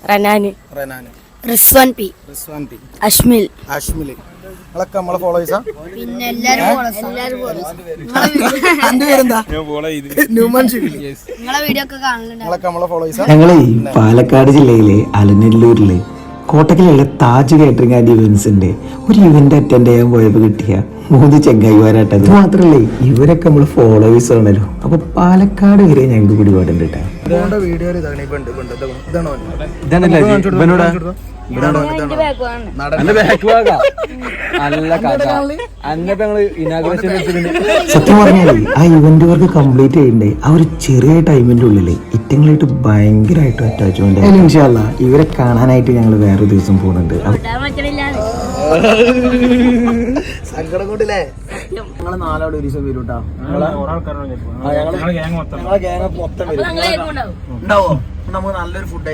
റനാന്, Rizwan P, Ashmil. നിങ്ങളൊക്കെ നമ്മളെ ഫോളോവേഴ്സാ? പിന്നെ എല്ലാരും വീഡിയോ ഒക്കെ കാണലുണ്ട്. നിങ്ങളൊക്കെ നമ്മളെ ഫോളോവേഴ്സാ? ഞങ്ങളെ പാലക്കാട് ജില്ലയിലെ അലനല്ലൂരിലെ കോട്ടക്കലുള്ള താജ് കാറ്ററിംഗ് ആൻഡ് ഇവന്റ്സിന്റെ ഒരു ഇവന്റ് അറ്റൻഡ് ചെയ്യാൻ പോയപ്പോ കിട്ടിയ 3 ചെങ്ങായിമാരാട്ടത്. ഇത് മാത്രല്ലേ ഇവരൊക്കെ നമ്മള് ഫോളോവേഴ്സ് ആണല്ലോ. അപ്പൊ പാലക്കാട് വരെ ഞങ്ങൾക്ക് പിടിപാടുണ്ട് കേട്ടോ. സത്യം പറഞ്ഞാലേ ആ ഇവന്റ് വർക്ക് കംപ്ലീറ്റ് ചെയ്യണ്ടേ ആ ഒരു ചെറിയ ടൈമിന്റെ ഉള്ളില് ഇറ്റങ്ങളായിട്ട് ഭയങ്കരമായിട്ട് അറ്റാച്ച്മെന്റ്. ഇൻഷാല്ലാ ഇവരെ കാണാനായിട്ട് ഞങ്ങൾ വേറെ ദിവസം പോകുന്നുണ്ട്. സങ്കടം കൊണ്ടില്ലേ? ഞങ്ങള് 4 ആൾ ഒരു ദിവസം വരും കേട്ടോ. മൊത്തം ഉണ്ടാവോ? നമുക്ക് നല്ലൊരു ഫുഡ്